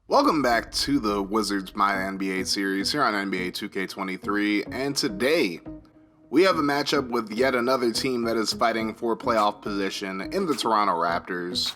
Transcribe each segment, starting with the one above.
Welcome back to the Wizards MyNBA series here on NBA 2K23, and today we have a matchup with yet another team that is fighting for playoff position in the Toronto Raptors.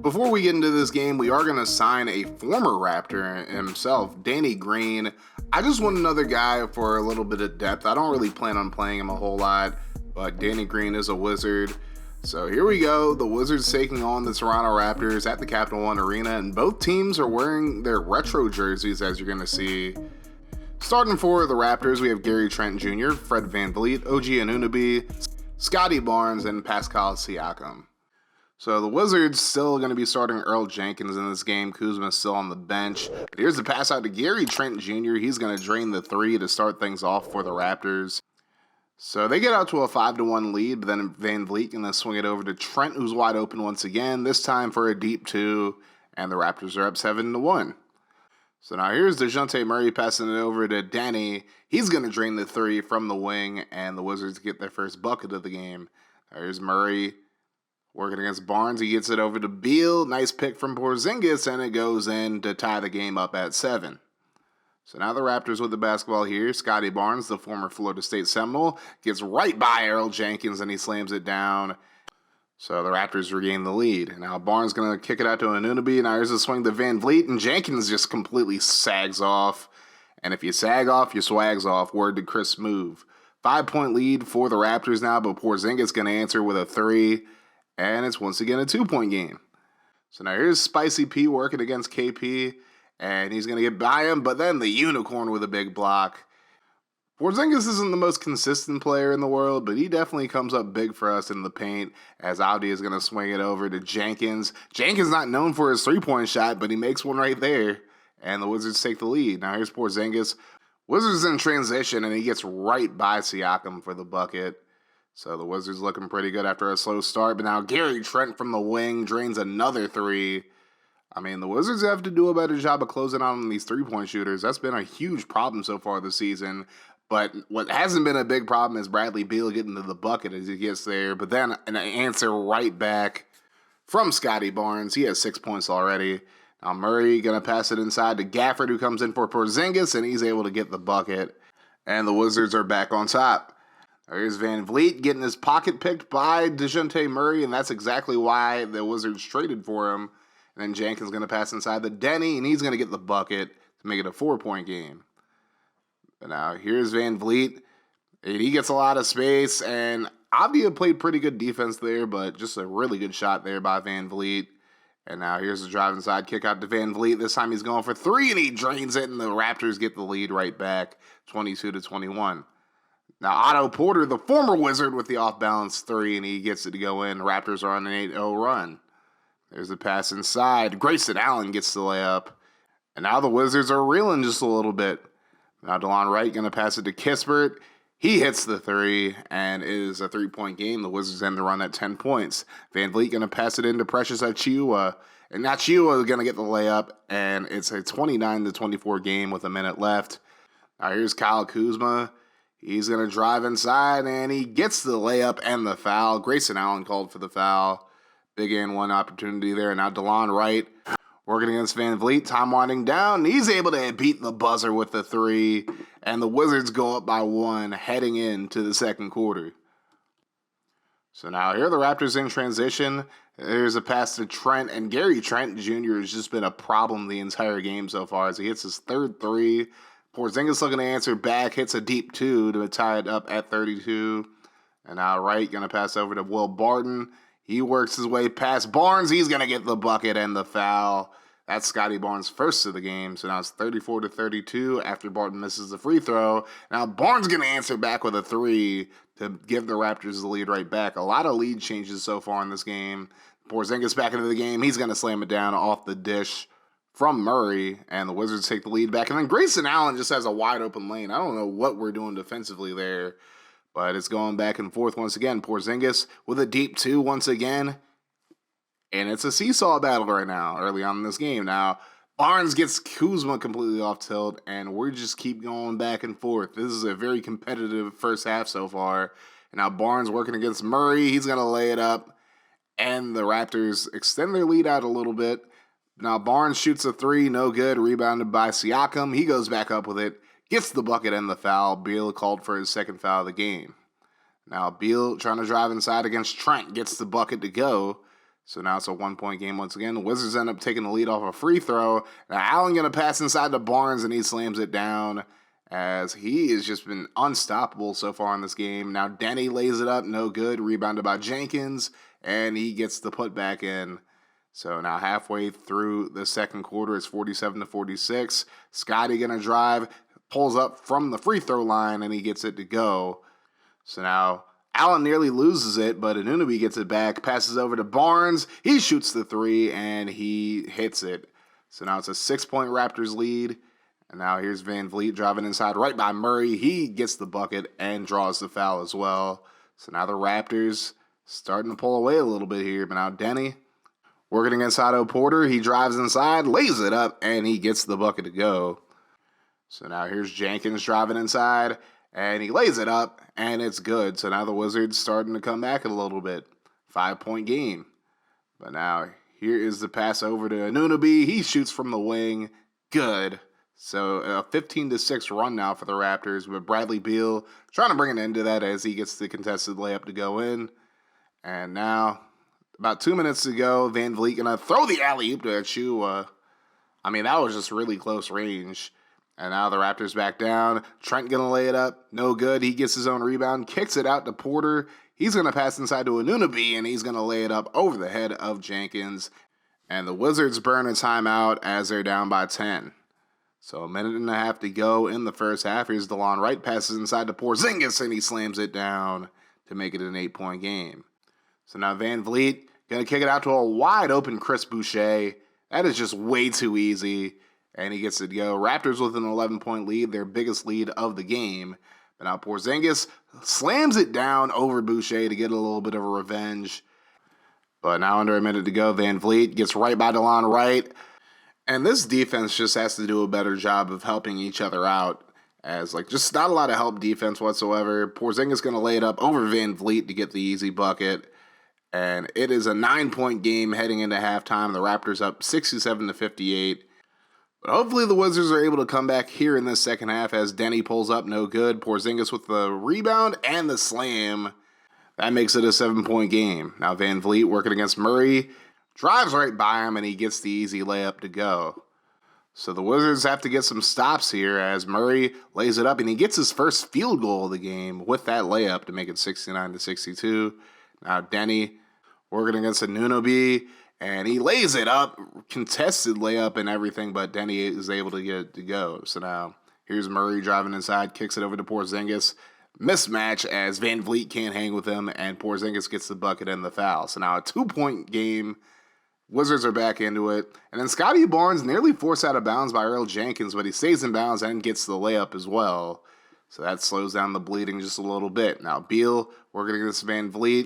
Before we get into this game, we are going to sign a former Raptor himself, Danny Green. I just want another guy for a little bit of depth. I don't really plan on playing him a whole lot, but Danny Green is a Wizard. So here we go, the Wizards taking on the Toronto Raptors at the Capital One Arena, and both teams are wearing their retro jerseys, as you're going to see. Starting for the Raptors, we have Gary Trent Jr., Fred VanVleet, OG Anunoby, Scottie Barnes, and Pascal Siakam. So the Wizards still going to be starting Earl Jenkins in this game. Kuzma's still on the bench. But here's the pass out to Gary Trent Jr. He's going to drain the three to start things off for the Raptors. So they get out to a 5-1 lead, but then VanVleet going to swing it over to Trent, who's wide open once again, this time for a deep two, and the Raptors are up 7-1. So now here's DeJounte Murray passing it over to Danny. He's going to drain the three from the wing, and the Wizards get their first bucket of the game. Here's Murray working against Barnes. He gets it over to Beal. Nice pick from Porzingis, and it goes in to tie the game up at 7. So now the Raptors with the basketball here. Scottie Barnes, the former Florida State Seminole, gets right by Earl Jenkins and he slams it down. So the Raptors regain the lead. And now Barnes going to kick it out to Anunoby. Now here's a swing to VanVleet, and Jenkins just completely sags off. And if you sag off, your swag's off. Word to Chris Move. 5-point lead for the Raptors now, but Porzingis going to answer with a 3. And it's once again a 2-point game. So now here's Spicy P working against KP. And he's going to get by him, but then the unicorn with a big block. Porzingis isn't the most consistent player in the world, but he definitely comes up big for us in the paint, as Audi is going to swing it over to Jenkins. Jenkins not known for his three-point shot, but he makes one right there, and the Wizards take the lead. Now here's Porzingis. Wizards in transition, and he gets right by Siakam for the bucket. So the Wizards looking pretty good after a slow start, but now Gary Trent from the wing drains another three. I mean, the Wizards have to do a better job of closing out on these three-point shooters. That's been a huge problem so far this season. But what hasn't been a big problem is Bradley Beal getting to the bucket as he gets there. But then an answer right back from Scottie Barnes. He has 6 points already. Now Murray going to pass it inside to Gafford, who comes in for Porzingis, and he's able to get the bucket. And the Wizards are back on top. Here's VanVleet getting his pocket picked by DeJounte Murray, and that's exactly why the Wizards traded for him. And then Jenkins going to pass inside to Denny, and he's going to get the bucket to make it a 4-point game. But now here's VanVleet. He gets a lot of space, and Avdia played pretty good defense there, but just a really good shot there by VanVleet. And now here's the drive inside kick out to VanVleet. This time he's going for 3, and he drains it, and the Raptors get the lead right back, 22-21. Now Otto Porter, the former Wizard, with the off-balance 3, and he gets it to go in. The Raptors are on an 8-0 run. There's the pass inside. Grayson Allen gets the layup. And now the Wizards are reeling just a little bit. Now DeLon Wright going to pass it to Kispert. He hits the 3, and it is a 3-point game. The Wizards end the run at 10 points. VanVleet going to pass it into Precious Achiuwa. And Achiuwa is going to get the layup, and it's a 29-24 game with a minute left. Now here's Kyle Kuzma. He's going to drive inside, and he gets the layup and the foul. Grayson Allen called for the foul. Big and one opportunity there. Now DeLon Wright working against VanVleet. Time winding down. He's able to beat the buzzer with the 3. And the Wizards go up by 1 heading into the second quarter. So now here are the Raptors in transition. There's a pass to Trent. And Gary Trent Jr. has just been a problem the entire game so far as he hits his third 3. Porzingis looking to answer back. Hits a deep 2 to tie it up at 32. And now Wright going to pass over to Will Barton. He works his way past Barnes. He's going to get the bucket and the foul. That's Scottie Barnes' first of the game. So now it's 34-32 after Barton misses the free throw. Now Barnes going to answer back with a 3 to give the Raptors the lead right back. A lot of lead changes so far in this game. Porzingis back into the game. He's going to slam it down off the dish from Murray. And the Wizards take the lead back. And then Grayson Allen just has a wide open lane. I don't know what we're doing defensively there. But it's going back and forth once again. Porzingis with a deep 2 once again. And it's a seesaw battle right now, early on in this game. Now, Barnes gets Kuzma completely off tilt, and we just keep going back and forth. This is a very competitive first half so far. And now Barnes working against Murray. He's going to lay it up. And the Raptors extend their lead out a little bit. Now Barnes shoots a three, no good, rebounded by Siakam. He goes back up with it, gets the bucket and the foul. Beal called for his second foul of the game. Now Beal trying to drive inside against Trent, gets the bucket to go. So now it's a 1-point game once again. The Wizards end up taking the lead off a free throw. Now Allen going to pass inside to Barnes, and he slams it down as he has just been unstoppable so far in this game. Now Denny lays it up, no good, rebounded by Jenkins, and he gets the putback in. So now halfway through the second quarter, it's 47-46. Scottie going to drive, pulls up from the free throw line, and he gets it to go. So now Allen nearly loses it, but Anunoby gets it back, passes over to Barnes. He shoots the three, and he hits it. So now it's a 6-point Raptors lead. And now here's Van Vliet driving inside right by Murray. He gets the bucket and draws the foul as well. So now the Raptors starting to pull away a little bit here. But now Denny working against Otto Porter. He drives inside, lays it up, and he gets the bucket to go. So now here's Jenkins driving inside, and he lays it up, and it's good. So now the Wizards starting to come back a little bit. 5-point game. But now here is the pass over to Anunoby. He shoots from the wing. Good. So a 15-6 run now for the Raptors with Bradley Beal trying to bring an end to that as he gets the contested layup to go in. And now, about 2 minutes to go, Van Vliet going to throw the alley-oop to Achua. That was just really close range. And now the Raptors back down. Trent going to lay it up. No good. He gets his own rebound, kicks it out to Porter. He's going to pass inside to Anunoby, and he's going to lay it up over the head of Jenkins. And the Wizards burn a timeout as they're down by 10. So a minute and a half to go in the first half. Here's DeLon Wright, passes inside to Porzingis, and he slams it down to make it an 8-point game. So now Van Vliet going to kick it out to a wide-open Chris Boucher. That is just way too easy, and he gets it to go. Raptors with an 11-point lead, their biggest lead of the game. But now Porzingis slams it down over Boucher to get a little bit of a revenge. But now under a minute to go, Van Vliet gets right by DeLon Wright. And this defense just has to do a better job of helping each other out, as just not a lot of help defense whatsoever. Porzingis going to lay it up over Van Vliet to get the easy bucket. And it is a 9-point game heading into halftime. The Raptors up 67-58. But hopefully the Wizards are able to come back here in this second half as Denny pulls up, no good. Porzingis with the rebound and the slam. That makes it a 7-point game. Now Van Vliet working against Murray. Drives right by him, and he gets the easy layup to go. So the Wizards have to get some stops here as Murray lays it up, and he gets his first field goal of the game with that layup to make it 69-62. Now Denny working against Anunoby, and he lays it up, contested layup and everything, but Denny is able to get it to go. So now here's Murray driving inside, kicks it over to Porzingis. Mismatch as Van Vliet can't hang with him, and Porzingis gets the bucket and the foul. So now a 2-point game. Wizards are back into it. And then Scottie Barnes nearly forced out of bounds by Earl Jenkins, but he stays in bounds and gets the layup as well. So that slows down the bleeding just a little bit. Now Beal working against Van Vliet,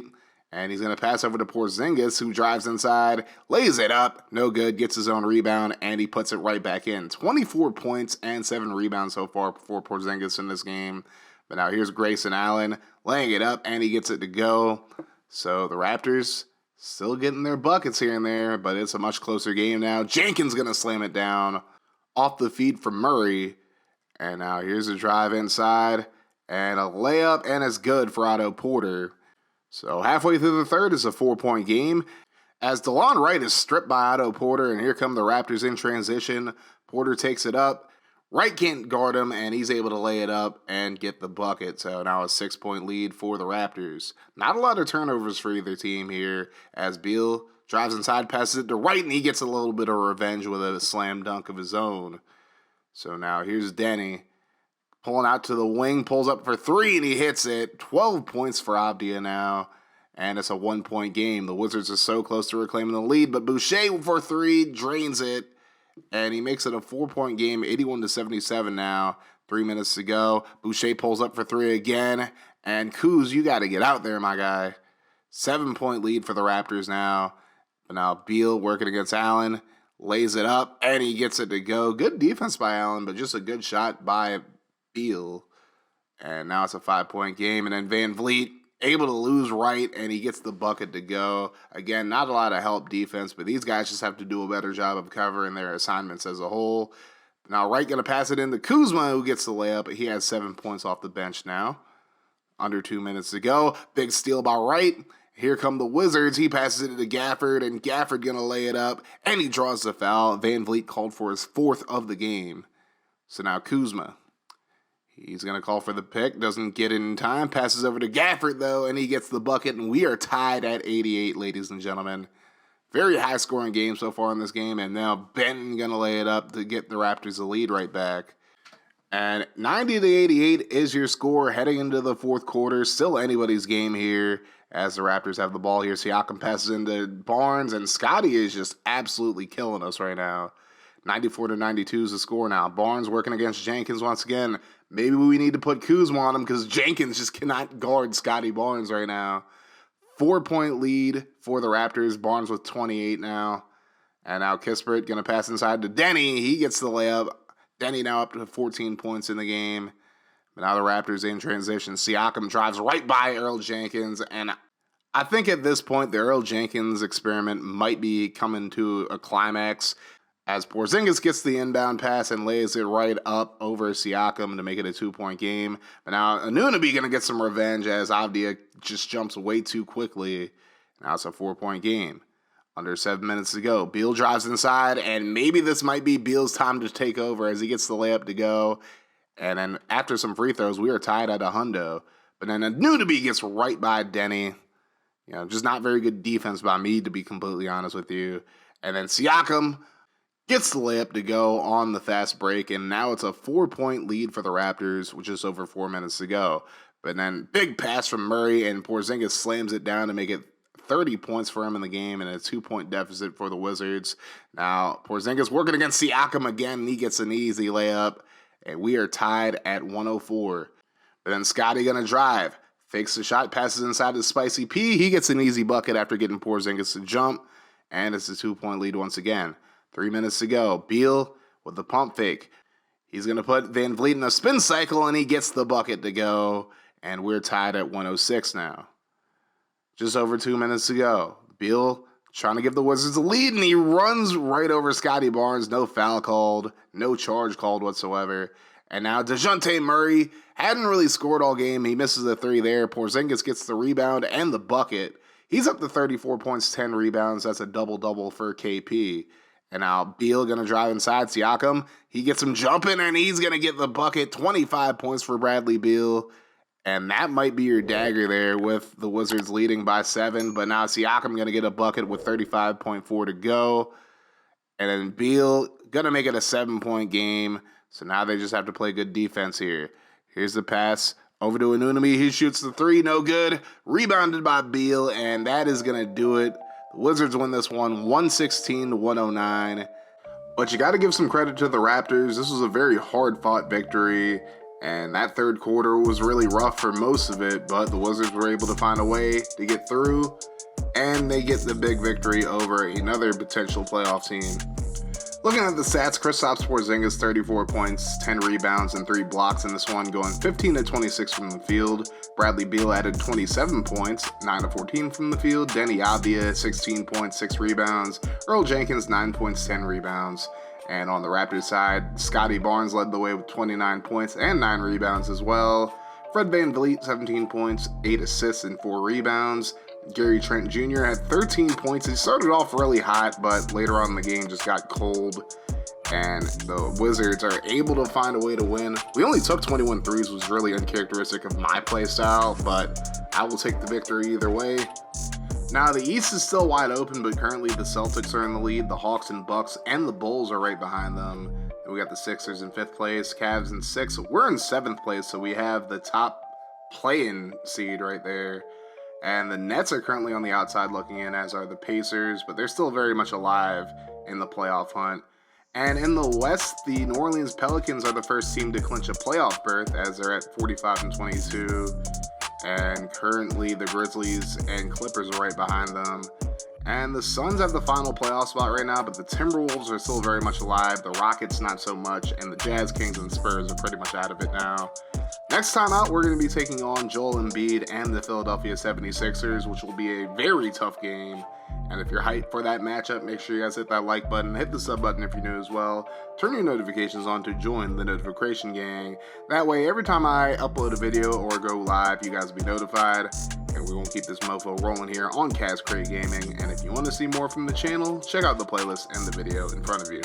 and he's going to pass over to Porzingis, who drives inside, lays it up, no good, gets his own rebound, and he puts it right back in. 24 points and 7 rebounds so far for Porzingis in this game. But now here's Grayson Allen laying it up, and he gets it to go. So the Raptors still getting their buckets here and there, but it's a much closer game now. Jenkins going to slam it down off the feed from Murray. And now here's a drive inside and a layup, and it's good for Otto Porter. So halfway through the third is a 4-point game as DeLon Wright is stripped by Otto Porter, and here come the Raptors in transition. Porter takes it up. Wright can't guard him, and he's able to lay it up and get the bucket. So now a 6-point lead for the Raptors. Not a lot of turnovers for either team here as Beal drives inside, passes it to Wright, and he gets a little bit of revenge with a slam dunk of his own. So now here's Denny pulling out to the wing, pulls up for 3, and he hits it. 12 points for Avdia now, and it's a 1-point game. The Wizards are so close to reclaiming the lead, but Boucher for 3 drains it. And he makes it a 4-point game, 81-77 now. 3 minutes to go. Boucher pulls up for 3 again. And Kuz, you got to get out there, my guy. 7-point lead for the Raptors now. But now Beal working against Allen. Lays it up, and he gets it to go. Good defense by Allen, but just a good shot by Beal. And now it's a 5-point game. And then Van Vliet able to lose right, and he gets the bucket to go. Again, not a lot of help defense, but these guys just have to do a better job of covering their assignments as a whole. Now Wright going to pass it into Kuzma, who gets the layup. He has 7 points off the bench now. Under 2 minutes to go. Big steal by Wright. Here come the Wizards. He passes it to Gafford, and Gafford going to lay it up, and he draws the foul. Van Vliet called for his 4th of the game. So now Kuzma. He's going to call for the pick. Doesn't get it in time. Passes over to Gafford, though, and he gets the bucket, and we are tied at 88, ladies and gentlemen. Very high-scoring game so far in this game, and now Benton going to lay it up to get the Raptors the lead right back. And 90-88 is your score heading into the 4th quarter. Still anybody's game here as the Raptors have the ball here. Siakam passes into Barnes, and Scottie is just absolutely killing us right now. 94-92 is the score now. Barnes working against Jenkins once again. Maybe we need to put Kuzma on him because Jenkins just cannot guard Scottie Barnes right now. 4-point lead for the Raptors. Barnes with 28 now. And now Kispert going to pass inside to Denny. He gets the layup. Denny now up to 14 points in the game. But now the Raptors in transition. Siakam drives right by Earl Jenkins. And I think at this point, the Earl Jenkins experiment might be coming to a climax as Porzingis gets the inbound pass and lays it right up over Siakam to make it a 2-point game. But now Anunoby going to get some revenge as Avdia just jumps way too quickly. Now it's a 4-point game. Under 7 minutes to go. Beal drives inside, and maybe this might be Beal's time to take over as he gets the layup to go. And then after some free throws, we are tied at a hundo. But then Anunoby gets right by Denny. Just not very good defense by me, to be completely honest with you. And then Siakam gets the layup to go on the fast break, and now it's a 4-point lead for the Raptors with just over 4 minutes to go. But then big pass from Murray, and Porzingis slams it down to make it 30 points for him in the game and a 2-point deficit for the Wizards. Now, Porzingis working against Siakam again, and he gets an easy layup, and we are tied at 104. But then Scottie going to drive, fakes the shot, passes inside to Spicy P. He gets an easy bucket after getting Porzingis to jump, and it's a 2-point lead once again. 3 minutes to go. Beal with the pump fake. He's going to put Van Vliet in a spin cycle, and he gets the bucket to go, and we're tied at 106 now. Just over 2 minutes to go. Beal trying to give the Wizards a lead, and he runs right over Scottie Barnes. No foul called. No charge called whatsoever. And now DeJounte Murray hadn't really scored all game. He misses a 3 there. Porzingis gets the rebound and the bucket. He's up to 34 points, 10 rebounds. That's a double-double for KP. And now Beal going to drive inside Siakam. He gets him jumping, and he's going to get the bucket. 25 points for Bradley Beal. And that might be your dagger there with the Wizards leading by 7. But now Siakam going to get a bucket with 35.4 to go. And then Beal going to make it a 7-point game. So now they just have to play good defense here. Here's the pass over to Anunoby. He shoots the 3. No good. Rebounded by Beal. And that is going to do it. The Wizards win this one 116-109. But you got to give some credit to the Raptors. This was a very hard-fought victory. And that third quarter was really rough for most of it, but the Wizards were able to find a way to get through, and they get the big victory over another potential playoff team. Looking at the stats, Kristaps Porzingis, 34 points, 10 rebounds, and 3 blocks in this one, going 15-26 from the field. Bradley Beal added 27 points, 9-14 from the field. Denny Avdia, 16 points, 6 rebounds. Earl Jenkins, 9 points, 10 rebounds. And on the Raptors side, Scottie Barnes led the way with 29 points and 9 rebounds as well. Fred VanVleet, 17 points, 8 assists, and 4 rebounds. Gary Trent Jr. had 13 points. He started off really hot, but later on in the game just got cold. And the Wizards are able to find a way to win. We only took 21 threes, which was really uncharacteristic of my play style, but I will take the victory either way. Now, the East is still wide open, but currently the Celtics are in the lead. The Hawks and Bucks and the Bulls are right behind them. And we got the Sixers in 5th place, Cavs in 6th. We're in 7th place, so we have the top play-in seed right there. And the Nets are currently on the outside looking in, as are the Pacers, but they're still very much alive in the playoff hunt. And in the West, the New Orleans Pelicans are the first team to clinch a playoff berth, as they're at 45-22. And currently the Grizzlies and Clippers are right behind them. And the Suns have the final playoff spot right now, but the Timberwolves are still very much alive. The Rockets not so much, and the Jazz, Kings, and Spurs are pretty much out of it now. Next time out, we're going to be taking on Joel Embiid and the Philadelphia 76ers, which will be a very tough game. And if you're hyped for that matchup, make sure you guys hit that like button, hit the sub button if you're new as well. Turn your notifications on to join the notification gang. That way, every time I upload a video or go live, you guys will be notified. And we won't keep this mofo rolling here on Crate Gaming. And if you want to see more from the channel, check out the playlist and the video in front of you.